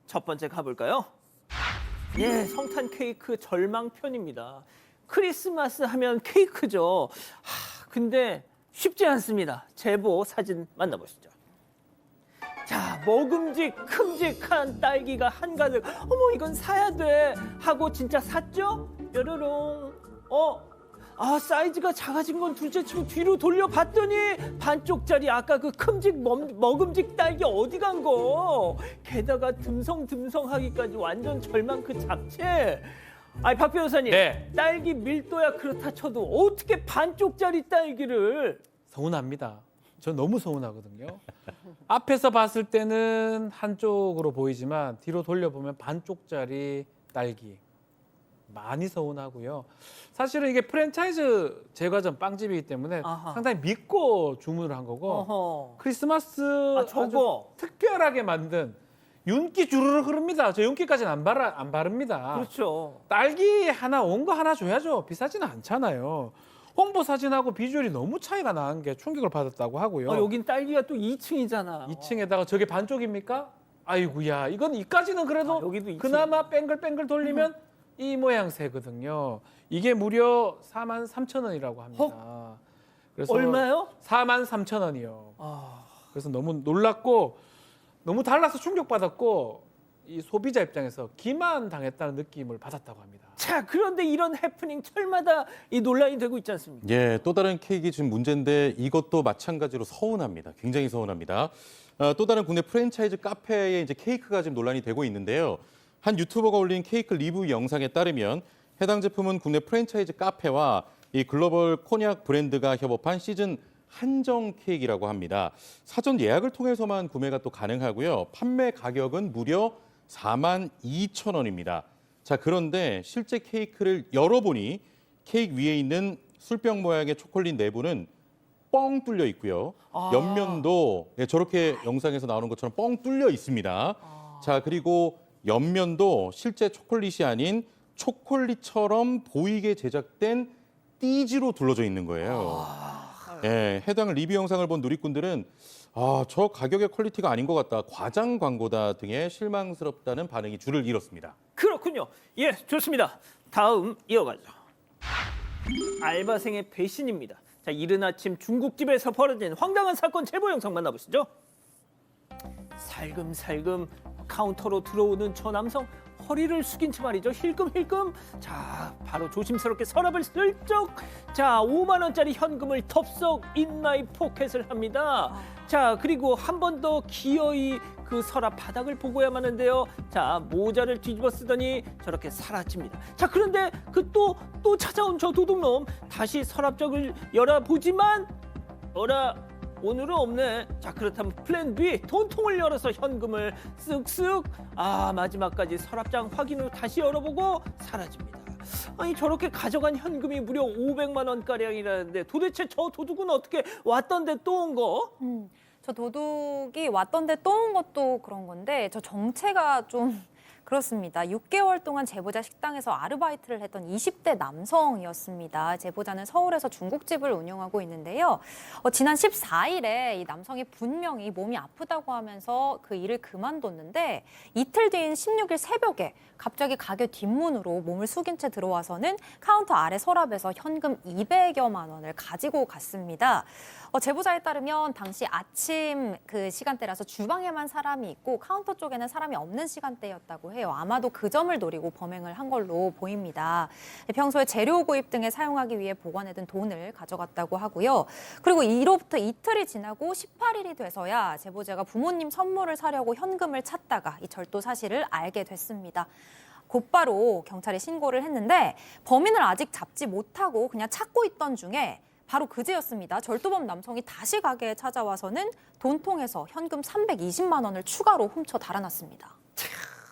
첫 번째 가볼까요? 예, 성탄 케이크 절망편입니다. 크리스마스 하면 케이크죠. 근데 쉽지 않습니다. 제보 사진 만나보시죠. 자, 먹음직큼직한 딸기가 한가득. 어머, 이건 사야 돼 하고 진짜 샀죠? 뾰로롱. 사이즈가 작아진 건 둘째치고 뒤로 돌려봤더니 반쪽짜리 아까 그 먹음직 딸기 어디 간 거? 게다가 듬성듬성하기까지 완전 절망 그 잡채. 아니, 박 변호사님. 네. 딸기 밀도야 그렇다 쳐도 어떻게 반쪽짜리 딸기를. 서운합니다. 저 너무 서운하거든요. 앞에서 봤을 때는 한쪽으로 보이지만 뒤로 돌려보면 반쪽짜리 딸기. 많이 서운하고요. 사실은 이게 프랜차이즈 제과점 빵집이기 때문에 아하. 상당히 믿고 주문을 한 거고 어허. 크리스마스 저거. 아주 특별하게 만든 윤기 주르르 흐릅니다. 저 윤기까지는 안 바릅니다. 그렇죠. 딸기 하나 온 거 하나 줘야죠. 비싸지는 않잖아요. 홍보 사진하고 비주얼이 너무 차이가 나는 게 충격을 받았다고 하고요. 여긴 딸기가 또 2층이잖아. 2층에다가 저게 반쪽입니까? 아이고야, 이건 이까지는 그래도 여기도 2층. 그나마 뱅글뱅글 돌리면 이 모양새거든요. 이게 무려 43,000원이라고 합니다. 그래서 얼마요? 43,000원이요. 아, 그래서 너무 놀랐고 너무 달라서 충격받았고 이 소비자 입장에서 기만당했다는 느낌을 받았다고 합니다. 자, 그런데 이런 해프닝 철마다 이 논란이 되고 있지 않습니까? 예, 또 다른 케이크 지금 문제인데 이것도 마찬가지로 서운합니다. 굉장히 서운합니다. 또 다른 국내 프랜차이즈 카페에 이제 케이크가 지금 논란이 되고 있는데요. 한 유튜버가 올린 케이크 리뷰 영상에 따르면 해당 제품은 국내 프랜차이즈 카페와 이 글로벌 콘약 브랜드가 협업한 시즌 한정 케이크라고 합니다. 사전 예약을 통해서만 구매가 또 가능하고요. 판매 가격은 무려 42,000원입니다. 자, 그런데 실제 케이크를 열어보니 케이크 위에 있는 술병 모양의 초콜릿 내부는 뻥 뚫려 있고요. 옆면도 저렇게 영상에서 나오는 것처럼 뻥 뚫려 있습니다. 자, 그리고 옆면도 실제 초콜릿이 아닌 초콜릿처럼 보이게 제작된 띠지로 둘러져 있는 거예요. 예, 해당 리뷰 영상을 본 누리꾼들은 저 가격의 퀄리티가 아닌 것 같다, 과장 광고다 등의 실망스럽다는 반응이 줄을 이뤘습니다. 그렇군요. 예, 좋습니다. 다음 이어가죠. 알바생의 배신입니다. 자, 이른 아침 중국집에서 벌어진 황당한 사건 제보 영상 만나보시죠. 살금살금 카운터로 들어오는 저 남성, 허리를 숙인 채 말이죠. 힐끔힐끔. 자, 바로 조심스럽게 서랍을 슬쩍. 자, 5만 원짜리 현금을 덥석 인마이 포켓을 합니다. 자, 그리고 한 번 더 기어이 그 서랍 바닥을 보고야만 하는데요. 자, 모자를 뒤집어 쓰더니 저렇게 사라집니다. 자, 그런데 그 또 찾아온 저 도둑놈, 다시 서랍장을 열어보지만 오늘은 없네. 자, 그렇다면 플랜 B, 돈통을 열어서 현금을 쓱쓱. 마지막까지 서랍장 확인 후 다시 열어보고 사라집니다. 아니, 저렇게 가져간 현금이 무려 500만 원가량이라는데 도대체 저 도둑은 어떻게 왔던데 또 온 거? 저 도둑이 왔던데 또 온 것도 그런 건데 저 정체가 좀 그렇습니다. 6개월 동안 제보자 식당에서 아르바이트를 했던 20대 남성이었습니다. 제보자는 서울에서 중국집을 운영하고 있는데요. 지난 14일에 이 남성이 분명히 몸이 아프다고 하면서 그 일을 그만뒀는데 이틀 뒤인 16일 새벽에 갑자기 가게 뒷문으로 몸을 숙인 채 들어와서는 카운터 아래 서랍에서 현금 200여만 원을 가지고 갔습니다. 제보자에 따르면 당시 아침 그 시간대라서 주방에만 사람이 있고 카운터 쪽에는 사람이 없는 시간대였다고 해요. 아마도 그 점을 노리고 범행을 한 걸로 보입니다. 평소에 재료 구입 등에 사용하기 위해 보관해둔 돈을 가져갔다고 하고요. 그리고 이로부터 이틀이 지나고 18일이 돼서야 제보자가 부모님 선물을 사려고 현금을 찾다가 이 절도 사실을 알게 됐습니다. 곧바로 경찰에 신고를 했는데 범인을 아직 잡지 못하고 그냥 찾고 있던 중에 바로 그제였습니다. 절도범 남성이 다시 가게에 찾아와서는 돈통에서 현금 320만 원을 추가로 훔쳐 달아났습니다.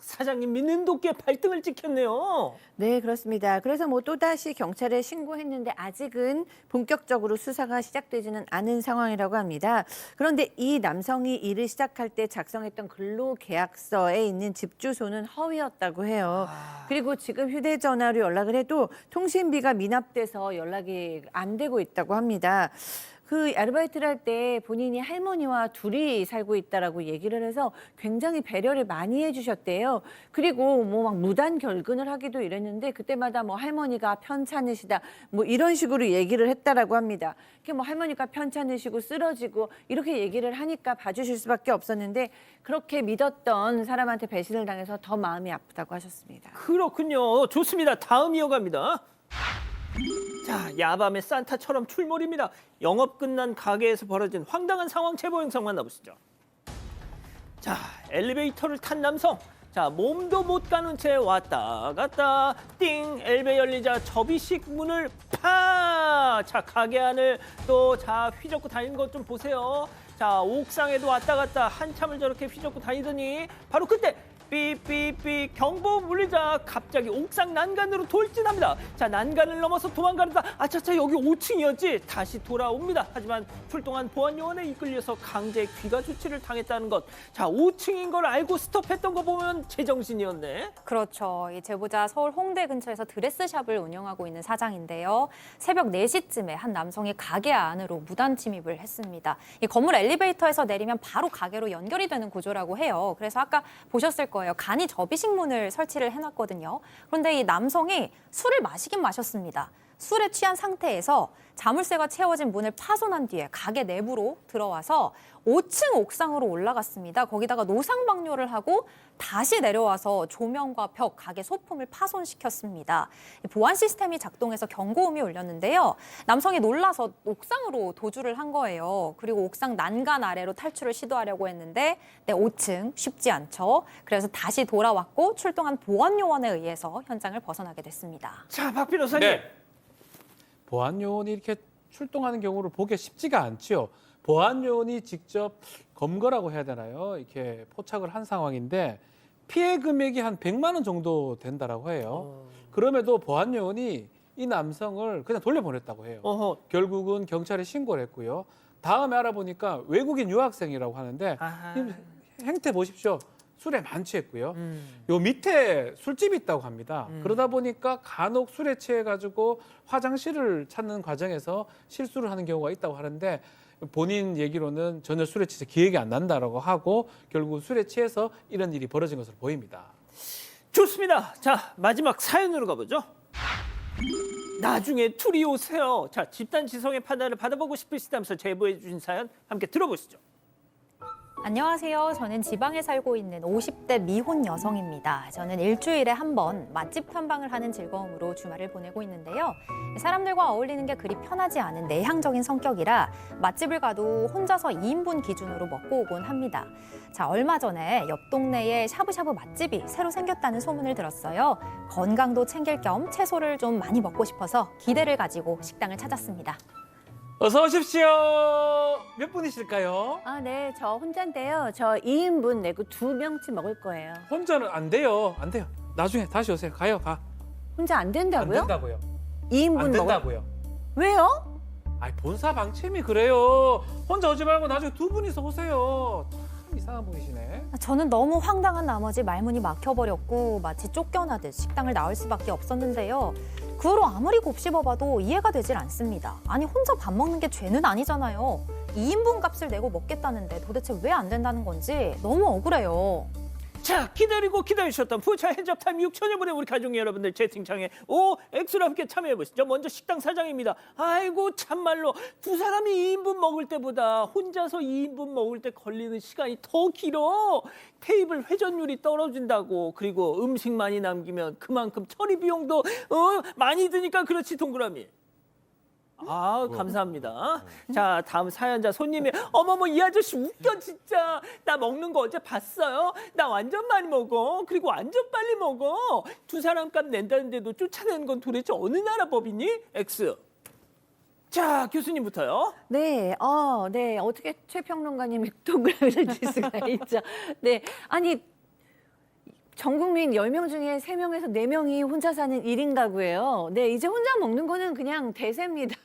사장님 믿는 도끼에 발등을 찍혔네요. 네, 그렇습니다. 그래서 또다시 경찰에 신고했는데 아직은 본격적으로 수사가 시작되지는 않은 상황이라고 합니다. 그런데 이 남성이 일을 시작할 때 작성했던 근로계약서에 있는 집 주소는 허위였다고 해요. 그리고 지금 휴대전화로 연락을 해도 통신비가 미납돼서 연락이 안 되고 있다고 합니다. 그 아르바이트를 할 때 본인이 할머니와 둘이 살고 있다라고 얘기를 해서 굉장히 배려를 많이 해주셨대요. 그리고 뭐 막 무단 결근을 하기도 이랬는데 그때마다 뭐 할머니가 편찮으시다 뭐 이런 식으로 얘기를 했다라고 합니다. 이렇게 뭐 할머니가 편찮으시고 쓰러지고 이렇게 얘기를 하니까 봐주실 수밖에 없었는데 그렇게 믿었던 사람한테 배신을 당해서 더 마음이 아프다고 하셨습니다. 그렇군요. 좋습니다. 다음 이어갑니다. 자, 야밤의 산타처럼 출몰입니다. 영업 끝난 가게에서 벌어진 황당한 상황 제보 영상 만나보시죠. 자, 엘리베이터를 탄 남성. 자, 몸도 못 가는 채 왔다 갔다 띵 엘베 열리자 접이식 문을 파. 자, 가게 안을 또 자 휘젓고 다니는 것 좀 보세요. 자, 옥상에도 왔다 갔다 한참을 저렇게 휘젓고 다니더니 바로 그때 삐삐삐 경보 울리자 갑자기 옥상 난간으로 돌진합니다. 자, 난간을 넘어서 도망가려다 아차차 여기 5층이었지 다시 돌아옵니다. 하지만 출동한 보안요원에 이끌려서 강제 귀가 조치를 당했다는 것. 자, 5층인 걸 알고 스톱했던 거 보면 제정신이었네. 그렇죠. 이 제보자 서울 홍대 근처에서 드레스샵을 운영하고 있는 사장인데요. 새벽 4시쯤에 한 남성이 가게 안으로 무단 침입을 했습니다. 이 건물 엘리베이터에서 내리면 바로 가게로 연결이 되는 구조라고 해요. 그래서 아까 보셨을 거예요. 간이 접이식문을 설치를 해놨거든요. 그런데 이 남성이 술을 마시긴 마셨습니다. 술에 취한 상태에서 자물쇠가 채워진 문을 파손한 뒤에 가게 내부로 들어와서 5층 옥상으로 올라갔습니다. 거기다가 노상방뇨를 하고 다시 내려와서 조명과 벽, 가게 소품을 파손시켰습니다. 보안 시스템이 작동해서 경고음이 울렸는데요. 남성이 놀라서 옥상으로 도주를 한 거예요. 그리고 옥상 난간 아래로 탈출을 시도하려고 했는데 5층 쉽지 않죠. 그래서 다시 돌아왔고 출동한 보안 요원에 의해서 현장을 벗어나게 됐습니다. 자, 박 변호사님. 네. 보안 요원이 이렇게 출동하는 경우를 보기 쉽지가 않죠. 보안 요원이 직접 검거라고 해야 되나요? 이렇게 포착을 한 상황인데 피해 금액이 한 100만 원 정도 된다라고 해요. 그럼에도 보안 요원이 이 남성을 그냥 돌려보냈다고 해요. 어허. 결국은 경찰에 신고를 했고요. 다음에 알아보니까 외국인 유학생이라고 하는데 아하. 이 행태 보십시오. 술에 만취했고요. 요 밑에 술집이 있다고 합니다. 그러다 보니까 간혹 술에 취해가지고 화장실을 찾는 과정에서 실수를 하는 경우가 있다고 하는데 본인 얘기로는 전혀 술에 취해서 기억이 안 난다라고 하고 결국 술에 취해서 이런 일이 벌어진 것으로 보입니다. 좋습니다. 자, 마지막 사연으로 가보죠. 나중에 둘이 오세요. 자, 집단 지성의 판단을 받아보고 싶으시다면서 제보해 주신 사연 함께 들어보시죠. 안녕하세요. 저는 지방에 살고 있는 50대 미혼 여성입니다. 저는 일주일에 한 번 맛집 탐방을 하는 즐거움으로 주말을 보내고 있는데요. 사람들과 어울리는 게 그리 편하지 않은 내향적인 성격이라 맛집을 가도 혼자서 2인분 기준으로 먹고 오곤 합니다. 자, 얼마 전에 옆 동네에 샤브샤브 맛집이 새로 생겼다는 소문을 들었어요. 건강도 챙길 겸 채소를 좀 많이 먹고 싶어서 기대를 가지고 식당을 찾았습니다. 어서 오십시오. 몇 분이실까요? 아, 네, 저 혼자인데요. 저 2인분 내고 2명치 먹을 거예요. 혼자는 안 돼요. 안 돼요. 나중에 다시 오세요. 가요. 가. 혼자 안 안 된다고요? 된다고요. 2인분 안 먹을 된다고요. 왜요? 아이 본사 방침이 그래요. 혼자 오지 말고 나중에 두 분이서 오세요. 참 이상한 분이시네. 저는 너무 황당한 나머지 말문이 막혀버렸고 마치 쫓겨나듯 식당을 나올 수밖에 없었는데요. 그 후로 아무리 곱씹어봐도 이해가 되질 않습니다. 아니 혼자 밥 먹는 게 죄는 아니잖아요. 2인분 값을 내고 먹겠다는데 도대체 왜 안 된다는 건지 너무 억울해요. 자, 기다리고 기다리셨던 푸차 핸즈업타임 6천여 분의 우리 가족 여러분들 채팅창에 X로 함께 참여해보시죠. 먼저 식당 사장입니다. 아이고 참말로 두 사람이 2인분 먹을 때보다 혼자서 2인분 먹을 때 걸리는 시간이 더 길어. 테이블 회전율이 떨어진다고. 그리고 음식 많이 남기면 그만큼 처리 비용도 많이 드니까 그렇지 동그라미. 아, 감사합니다. 자, 다음 사연자 손님이 어머머 이 아저씨 웃겨 진짜. 나 먹는 거 어제 봤어요. 나 완전 많이 먹어. 그리고 완전 빨리 먹어. 두 사람 값 낸다는데도 쫓아내는 건 도대체 어느 나라 법이니? X. 자, 교수님부터요. 네, 네. 어떻게 최 평론가님이 동그라미를 칠 수가 있죠. 네, 아니 전 국민 10명 중에 3명에서 4명이 혼자 사는 1인 가구예요. 네, 이제 혼자 먹는 거는 그냥 대세입니다.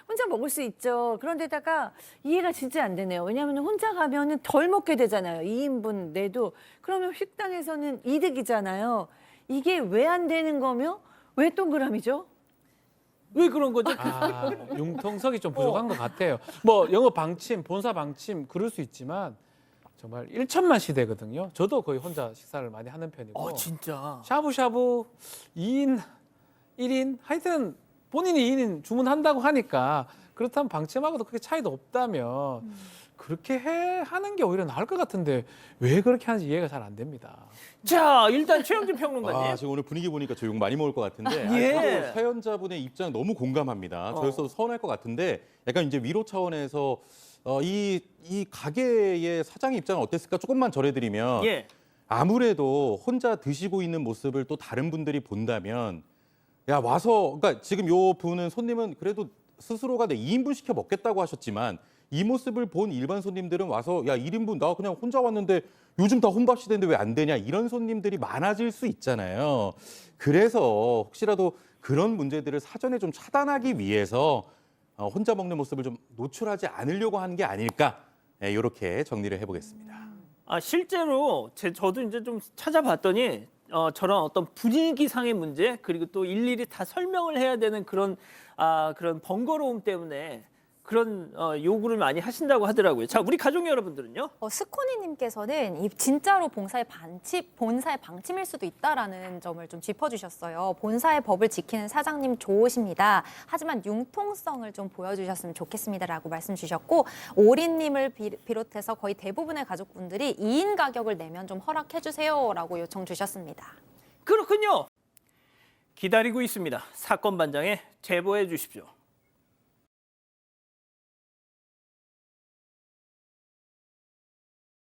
혼자 먹을 수 있죠. 그런데다가 이해가 진짜 안 되네요. 왜냐하면 혼자 가면은 덜 먹게 되잖아요. 2인분 내도. 그러면 식당에서는 이득이잖아요. 이게 왜 안 되는 거며 왜 동그라미죠? 왜 그런 거죠? 아, 융통성이 좀 부족한 것 같아요. 뭐 영업 방침, 본사 방침 그럴 수 있지만 정말 1천만 시대거든요. 저도 거의 혼자 식사를 많이 하는 편이고 진짜. 샤브샤브 2인, 1인 하여튼 본인이 2인 주문한다고 하니까 그렇다면 방침하고도 그렇게 차이도 없다면 그렇게 하는 게 오히려 나을 것 같은데 왜 그렇게 하는지 이해가 잘 안 됩니다. 자, 일단 최영준 평론가님. 지금 오늘 분위기 보니까 저 욕 많이 먹을 것 같은데 예. 저도 사연자분의 입장 너무 공감합니다. 저였어도 서운할 것 같은데 약간 이제 위로 차원에서 이 가게의 사장의 입장은 어땠을까 조금만 전해드리면 예. 아무래도 혼자 드시고 있는 모습을 또 다른 분들이 본다면 야 와서 그러니까 지금 요 분은 손님은 그래도 스스로가 내 2인분 시켜 먹겠다고 하셨지만 이 모습을 본 일반 손님들은 와서 야 1인분 나 그냥 혼자 왔는데 요즘 다 혼밥 시대인데 왜 안 되냐 이런 손님들이 많아질 수 있잖아요. 그래서 혹시라도 그런 문제들을 사전에 좀 차단하기 위해서 혼자 먹는 모습을 좀 노출하지 않으려고 하는 게 아닐까 이렇게 정리를 해보겠습니다. 실제로 저도 이제 좀 찾아봤더니 저런 어떤 분위기상의 문제 그리고 또 일일이 다 설명을 해야 되는 그런 번거로움 때문에 그런 요구를 많이 하신다고 하더라고요. 자, 우리 가족 여러분들은요? 스코니님께서는 이 진짜로 본사의 방침일 수도 있다라는 점을 좀 짚어주셨어요. 본사의 법을 지키는 사장님 좋으십니다. 하지만 융통성을 좀 보여주셨으면 좋겠습니다라고 말씀 주셨고 오리님을 비롯해서 거의 대부분의 가족분들이 2인 가격을 내면 좀 허락해주세요라고 요청 주셨습니다. 그렇군요. 기다리고 있습니다. 사건 반장에 제보해 주십시오.